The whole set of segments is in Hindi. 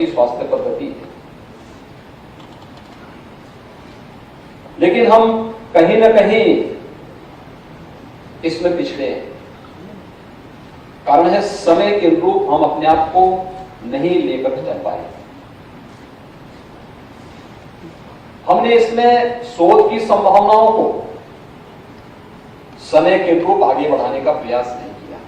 स्वास्थ्य पद्धति है, लेकिन हम कहीं ना कहीं इसमें पिछड़े हैं। कारण है समय के अनुरूप हम अपने आप को नहीं लेकर चल पाए। हमने इसमें शोध की संभावनाओं को समय के अनुरूप आगे बढ़ाने का प्रयास नहीं किया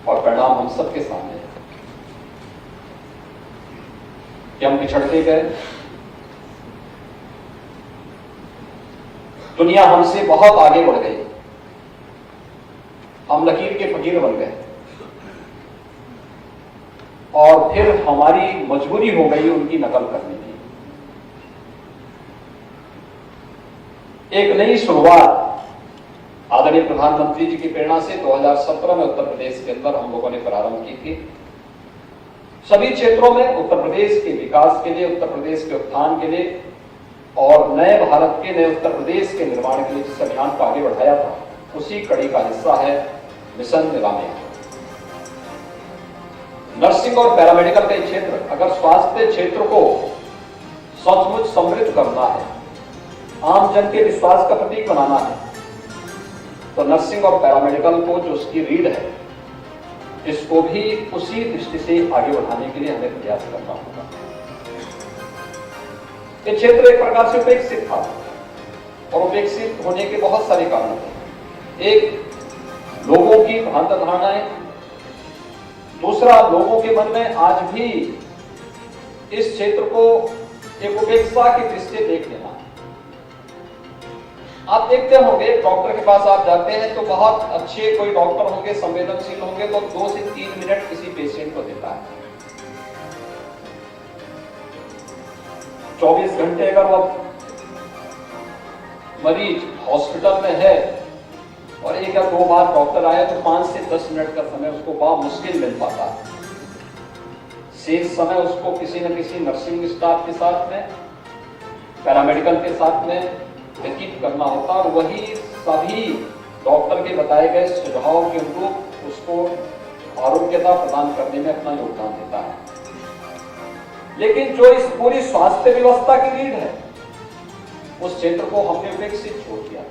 और परिणाम हम सबके सामने है कि हम पिछड़ते गए। दुनिया हमसे बहुत आगे बढ़ गई, हम लकीर के फकीर बन गए और फिर हमारी मजबूरी हो गई उनकी नकल करने की। एक नई शुरुआत आदरणीय प्रधानमंत्री जी की प्रेरणा से 2017 में उत्तर प्रदेश के अंदर हम लोगों ने प्रारंभ की थी। सभी क्षेत्रों में उत्तर प्रदेश के विकास के लिए, उत्तर प्रदेश के उत्थान के लिए और नए भारत के, नए उत्तर प्रदेश के निर्माण के लिए जिस अभियान को आगे बढ़ाया था, उसी कड़ी का हिस्सा है मिशन निरामय। नर्सिंग और पैरामेडिकल का क्षेत्र, अगर स्वास्थ्य क्षेत्र को सचमुच समृद्ध करना है, आम जन के विश्वास का प्रतीक बनाना है, तो नर्सिंग और पैरामेडिकल को जो उसकी रीढ़ है, इसको भी उसी दृष्टि से आगे बढ़ाने के लिए हमें प्रयास करना होगा। ये क्षेत्र एक प्रकार से उपेक्षित था और उपेक्षित होने के बहुत सारे कारण थे। एक, लोगों की भ्रांत धारणाएं। दूसरा, लोगों के मन में आज भी इस क्षेत्र को एक उपेक्षा की दृष्टि से देख लेना। आप देखते होंगे डॉक्टर के पास आप जाते हैं तो बहुत अच्छे कोई डॉक्टर होंगे, संवेदनशील होंगे, तो 2 से 3 मिनट किसी पेशेंट को देता है। 24 घंटे अगर वो मरीज हॉस्पिटल में है और 1 या 2 बार डॉक्टर आए तो 5 से 10 मिनट का समय उसको बहुत मुश्किल मिल पाता है। शेष समय उसको किसी न किसी नर्सिंग स्टाफ के साथ में, पैरामेडिकल के साथ में व्यतीत करना होता और वही सभी डॉक्टर के बताए गए सुझाव के अनुरूप उसको आरोग्यता प्रदान करने में अपना योगदान देता है। लेकिन जो इस पूरी स्वास्थ्य व्यवस्था की रीढ़ है, उस क्षेत्र को हमने उपेक्षित छोड़ दिया।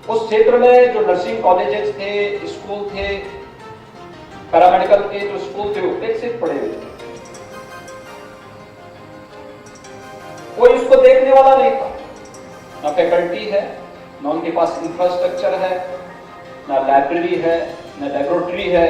उस क्षेत्र में जो नर्सिंग कॉलेजेस थे, स्कूल थे, पैरामेडिकल के जो स्कूल थे, उपेक्षित पड़े हुए थे। कोई उसको देखने वाला नहीं था। ना फैकल्टी है, ना उनके पास इंफ्रास्ट्रक्चर है, ना लाइब्रेरी है, ना लेबोरेटरी है।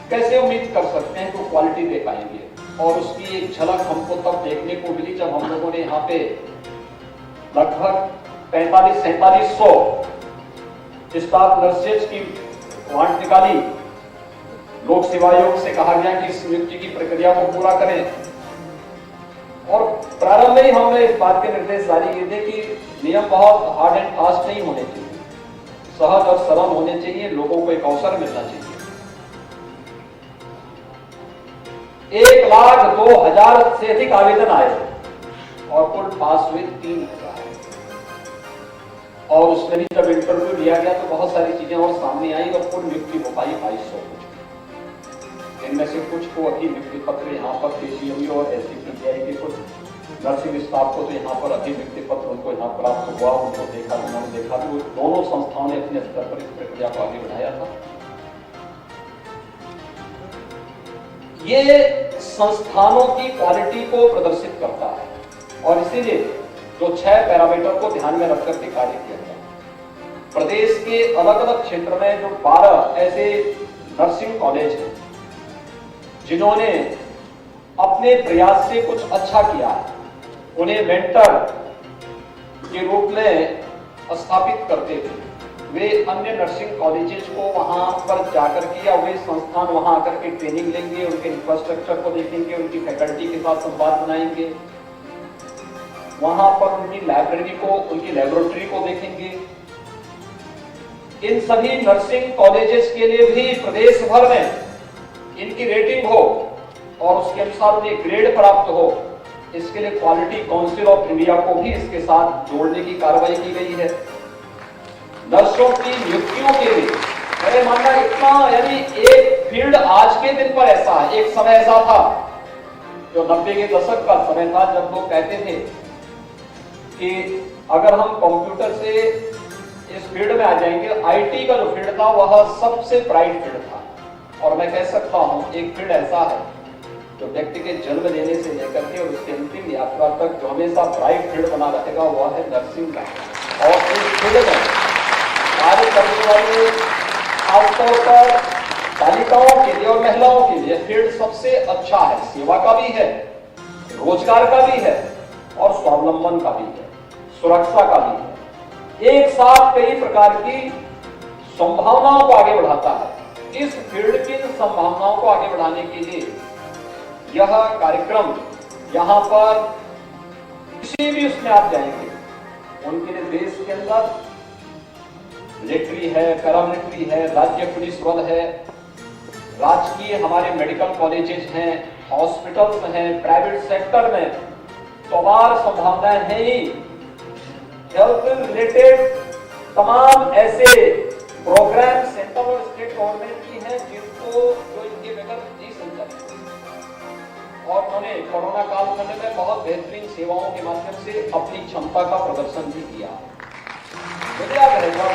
कैसे उम्मीद कर सकते हैं कि वो क्वालिटी दे पाएंगे? और उसकी एक झलक हमको तब देखने को मिली जब हम लोगों ने यहाँ पे लगभग 4500-4700 स्टाफ नर्सेज की वांट निकाली। लोक सेवा आयोग से कहा गया कि इस नियुक्ति की प्रक्रिया को पूरा करें और प्रारंभ में ही हमने इस बात के निर्देश जारी किए थे कि नियम बहुत हार्ड एंड फास्ट नहीं होने चाहिए, सहज और सरल होने चाहिए, लोगों को एक अवसर मिलना चाहिए। 1,02,000 से अधिक आवेदन आए और कुल पास हुए 3,000 और उसमें भी जब इंटरव्यू लिया गया तो बहुत सारी चीजें और सामने आई और कुल नियुक्ति हो पाई 2200। इनमें से कुछ को अभी नियुक्ति पत्र यहाँ पर केजीएमयू और एससीपीजीआई के कुछ नर्सिंग स्टाफ को तो यहाँ पर अभी नियुक्ति पत्र उनको यहाँ प्राप्त हुआ, उनको देखा, उन्होंने देखा। तो दोनों संस्थाओं ने अपने स्तर पर इस प्रक्रिया को आगे बढ़ाया था। ये संस्थानों की क्वालिटी को प्रदर्शित करता है और इसीलिए जो 6 पैरामीटर को ध्यान में रखकर के कार्य किया गया। प्रदेश के अलग अलग क्षेत्र में जो 12 ऐसे नर्सिंग कॉलेज हैं जिन्होंने अपने प्रयास से कुछ अच्छा किया है, उन्हें मेंटर के रूप में स्थापित करते थे। वे अन्य नर्सिंग कॉलेजेस को वहां पर जाकर के या वे संस्थान वहां आकर के ट्रेनिंग लेंगे, उनके इंफ्रास्ट्रक्चर को देखेंगे, उनकी फैकल्टी के साथ संवाद बनाएंगे, वहां पर उनकी लाइब्रेरी को, उनकी लेबोरेटरी को देखेंगे। इन सभी नर्सिंग कॉलेजेस के लिए भी प्रदेश भर में इनकी रेटिंग हो और उसके अनुसार उन्हें ग्रेड प्राप्त हो, इसके लिए क्वालिटी काउंसिल ऑफ इंडिया को भी इसके साथ जोड़ने की कार्रवाई की गई है। नर्सों की नियुक्तियों के लिए मेरे मानना इतना, यानी एक फील्ड आज के दिन पर ऐसा है, एक समय ऐसा था जो 90 के दशक का समय था जब लोग कहते थे कि अगर हम कंप्यूटर से इस फील्ड में आ जाएंगे, आईटी का जो फील्ड था वह सबसे ब्राइट फील्ड था। और मैं कह सकता हूं एक फील्ड ऐसा है जो व्यक्ति के जन्म लेने से लेकर के और उसके अंतिम यात्रा तक जो हमेशा ब्राइट फील्ड बना रहेगा वह है नर्सिंग का। और इस फील्ड में कार्य करने वाले खासतौर पर बालिकाओं के लिए और महिलाओं के लिए फील्ड सबसे अच्छा है। सेवा का भी है, रोजगार का भी है और स्वावलंबन का भी है, सुरक्षा का भी है। एक साथ कई प्रकार की संभावनाओं को आगे बढ़ाता है। इस फील्ड की संभावनाओं को आगे बढ़ाने के लिए यह कार्यक्रम यहां पर किसी भी उसमें आप जाएंगे, उनके लिए देश के अंदर मिलिट्री है, पैरामिलिट्री है, राज्य पुलिस बल है, राजकीय हमारे मेडिकल कॉलेजेस हैं, हॉस्पिटल्स हैं, प्राइवेट सेक्टर में सवार संभावनाएं हैं ही। हेल्थ रिलेटेड तमाम ऐसे प्रोग्राम सेंट्रल और स्टेट गवर्नमेंट की हैं जिनको जो इनके बगैर नहीं संचालित। और उन्होंने कोरोना कालखंड में बहुत बेहतरीन सेवाओं के माध्यम से अपनी क्षमता का प्रदर्शन भी किया। मुझे याद रहेगा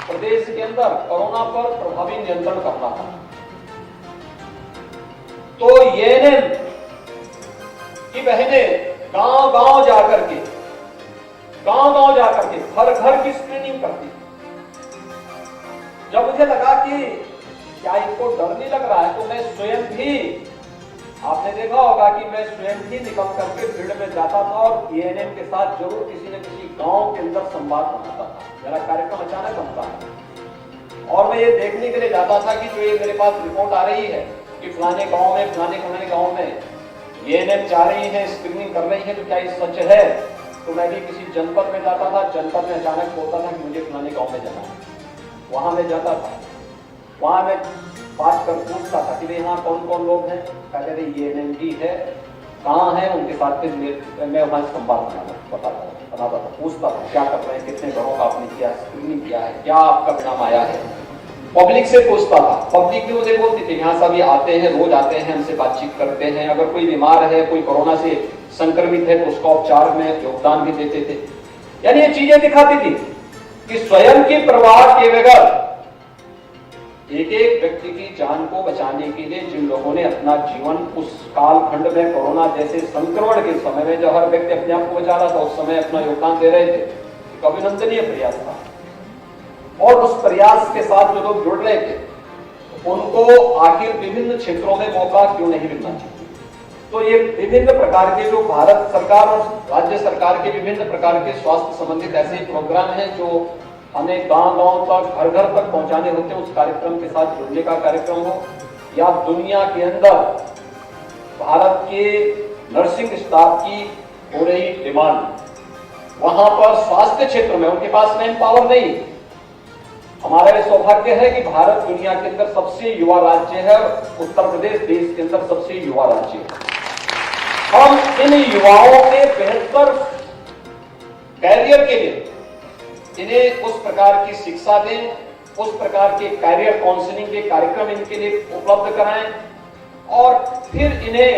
प्रदेश के अंदर कोरोना पर प्रभावी नियंत्रण करना था, तो एएनएम की बहनें गांव-गांव जाकर के घर घर की स्क्रीनिंग करती। जब मुझे लगा कि क्या इनको डर नहीं लग रहा है, तो मैं स्वयं भी, आपने देखा होगा कि मैं स्वयं भी निकल करके फील्ड में जाता था और एएनएम के साथ जरूर किसी न किसी गांव के अंदर संवाद बनाता था। मेरा कार्यक्रम अचानक बनता है और मैं ये देखने के लिए जाता था कि जो ये मेरे पास रिपोर्ट आ रही है कि फलाने गांव में फलाने गांव में एएनएम जा रही है, स्क्रीनिंग कर रही है, तो क्या ये सच है। तो मैं भी किसी जनपद में जाता था, जनपद में अचानक बोलता था कि मुझे फलाने गांव में जाना है। वहां मैं जाता था, वहां मैं बात कर पूछता था कि भाई यहाँ कौन कौन लोग हैं, कहते थे एएनएम भी है, कहाँ है, उनके साथ फिर मैं वहां संवाद बनाता था, पूछता था क्या कर रहे हैं, कितने घरों का आपने किया, स्क्रीनिंग किया है, क्या आपका परिणाम आया है। पब्लिक से पूछता था, पब्लिक भी मुझे बोलती थी यहाँ सभी आते हैं, रोज आते हैं, हमसे बातचीत करते हैं, अगर कोई बीमार है, कोई कोरोना से संक्रमित है तो उसका उपचार में योगदान भी देते थे। यानी ये चीजें दिखाती थी कि स्वयं की परवाह के बगैर एक एक व्यक्ति की जान को बचाने के लिए जिन लोगों ने अपना जीवन उस कालखंड में कोरोना जैसे संक्रमण के समय में जो हर व्यक्ति अपने आप को बचा रहा था, उस समय अपना योगदान दे रहे थे, एक अभिनंदनीय प्रयास था। और उस प्रयास के साथ जो लोग जुड़ रहे थे उनको आखिर विभिन्न क्षेत्रों में मौका क्यों नहीं मिलना चाहिए। तो ये विभिन्न प्रकार के जो भारत सरकार और राज्य सरकार के विभिन्न प्रकार के स्वास्थ्य संबंधित ऐसे प्रोग्राम हैं जो हमें गांव-गांव तक, घर-घर तक पहुंचाने होते हैं। उस कार्यक्रम के साथ जुड़ने का कार्यक्रम हो या दुनिया के अंदर भारत के नर्सिंग स्टाफ की हो रही डिमांड, वहां पर स्वास्थ्य क्षेत्र में उनके पास मैन पावर नहीं। हमारा यह सौभाग्य है कि भारत दुनिया के अंदर सबसे युवा राज्य है, उत्तर प्रदेश देश के अंदर सबसे युवा राज्य है। हम इन युवाओं के बेहतर कैरियर के लिए इन्हें उस प्रकार की शिक्षा दें, उस प्रकार के कैरियर काउंसलिंग के कार्यक्रम इनके लिए उपलब्ध कराएं और फिर इन्हें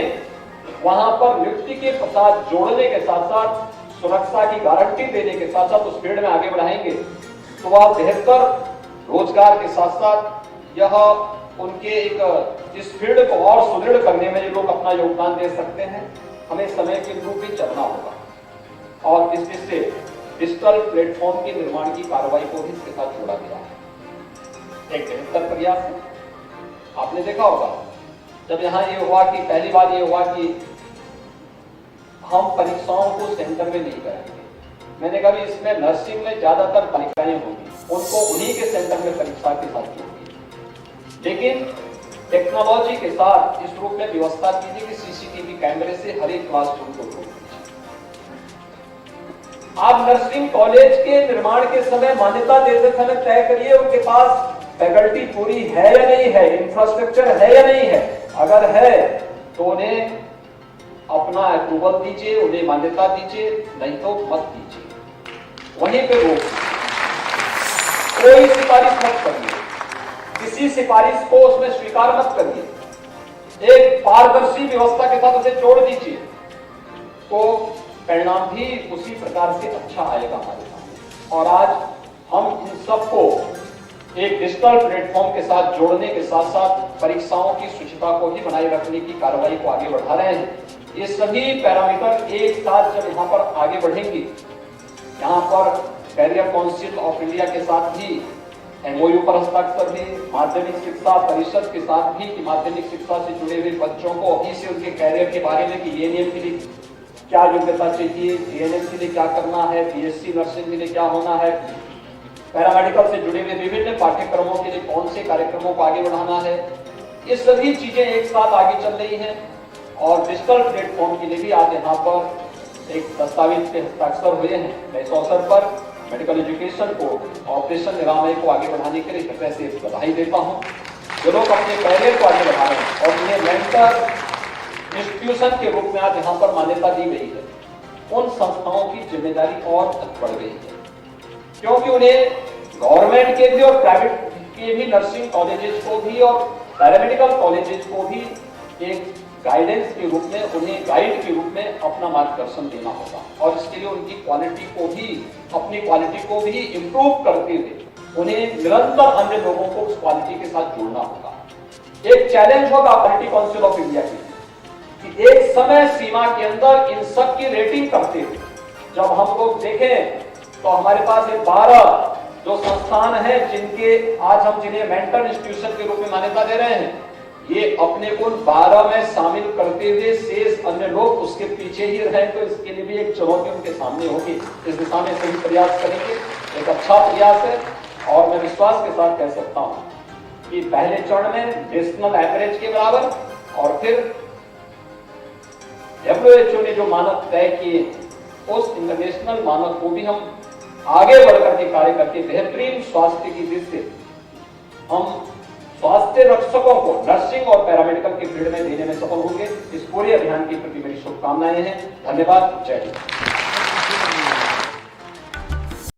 वहां पर नियुक्ति के साथ जोड़ने के साथ साथ सुरक्षा की गारंटी देने के साथ साथ उस फील्ड में आगे बढ़ाएंगे तो वह बेहतर रोजगार के साथ साथ यह उनके एक इस फील्ड को और सुदृढ़ करने में ये लोग अपना योगदान दे सकते हैं। हमें समय के अनुरूप भी चलना होगा और इसमें से डिजिटल प्लेटफॉर्म के निर्माण की कार्रवाई को भी इसके साथ जोड़ा गया है। एक बेहतर प्रयास है। आपने देखा होगा जब यहाँ ये हुआ कि पहली बार ये हुआ कि हम परीक्षाओं को सेंटर में नहीं करेंगे, मैंने कहा भी इसमें नर्सिंग में ज्यादातर बालिकाएं होंगी, उनको उन्हीं के सेंटर में परीक्षा के साथ जोड़िए। लेकिन टेक्नोलॉजी के साथ इस रूप में व्यवस्था कीजिए कि सीसीटीवी कैमरे से हर एक क्लासरूम को जोड़ दीजिए। आप नर्सिंग कॉलेज के निर्माण के समय मान्यता देते समय तय करिए उनके पास फैकल्टी पूरी है या नहीं है, इंफ्रास्ट्रक्चर है या नहीं है। अगर है तो उन्हें अपना अप्रूवल दीजिए, उन्हें मान्यता दीजिए, नहीं तो मत दीजिए, वहीं पे रोक। कोई सिफारिश मत करिए, किसी सिफारिश को उसमें स्वीकार मत करिए, एक पारदर्शी व्यवस्था के साथ उसे जोड़ दीजिए, तो परिणाम भी उसी प्रकार से अच्छा आएगा हमारे सामने। और आज हम इन सबको एक डिजिटल प्लेटफॉर्म के साथ जोड़ने के साथ साथ परीक्षाओं की शुचिता को ही बनाए रखने की कार्रवाई को आगे बढ़ा रहे हैं। ये सभी पैरामीटर एक साथ जब यहाँ पर आगे बढ़ेंगे, यहाँ पर कैरियर काउंसिल ऑफ इंडिया के साथ भी एमओयू पर हस्ताक्षर भी, माध्यमिक शिक्षा परिषद के साथ भी कि माध्यमिक शिक्षा से जुड़े हुए बच्चों को अभी से उनके कैरियर के बारे में कि एएनएम के लिए क्या योग्यता चाहिए, जीएनएम के लिए क्या करना है, बीएससी नर्सिंग के लिए क्या होना है, पैरामेडिकल से जुड़े हुए विभिन्न पाठ्यक्रमों के लिए कौन से कार्यक्रमों को आगे बढ़ाना है, ये सभी चीजें एक साथ आगे चल रही हैं। और डिजिटल प्लेटफॉर्म के लिए भी आज यहाँ पर एक दस्तावेज पे हस्ताक्षर हुए हैं। मैं इस अवसर पर मेडिकल एजुकेशन को, ऑपरेशन निरामय को आगे बढ़ाने के लिए हृदय से बधाई देता हूँ। जो लोग अपने कैरियर को आगे बढ़ा रहे हैं और उन्हें मेंटर इंस्टीट्यूशन के रूप में आज यहाँ पर मान्यता दी गई है, उन संस्थाओं की जिम्मेदारी और बढ़ गई है, क्योंकि उन्हें गवर्नमेंट के भी और प्राइवेट के भी नर्सिंग कॉलेजेस को भी और पैरामेडिकल कॉलेजेस को भी एक गाइडेंस के रूप में, उन्हें गाइड के रूप में अपना मार्गदर्शन देना होगा। और इसके लिए उनकी क्वालिटी को भी, अपनी क्वालिटी को भी इम्प्रूव करते हुए उन्हें निरंतर अन्य लोगों को उस क्वालिटी के साथ जोड़ना होगा। एक चैलेंज होगा क्वालिटी काउंसिल ऑफ इंडिया के कि एक समय सीमा के अंदर इन सब की रेटिंग करते हुए जब हम लोग देखें तो हमारे पास ये 12 जो संस्थान हैं जिनके आज हम जिन्हें मेंटर इंस्टीट्यूशन के रूप में मान्यता दे रहे हैं, ये अपने को 12 में शामिल करते हुए शेष अन्य लोग उसके पीछे ही रहे, तो इसके लिए भी एक चुनौती उनके सामने होगी। इस दिशा में सही प्रयास करेंगे, एक अच्छा प्रयास है। और मैं विश्वास के साथ कह सकता हूं कि पहले चरण में नेशनल एवरेज के बराबर और फिर WHO ने जो मानक तय किए उस इंटरनेशनल मानक को भी हम आगे बढ़कर के कार्य करके बेहतरीन स्वास्थ्य की दृष्टि से हम स्वास्थ्य रक्षकों को नर्सिंग और पैरामेडिकल के फील्ड में देने में सफल होंगे। इस पूरे अभियान के प्रति मेरी शुभकामनाएं हैं। धन्यवाद। जय हिंद।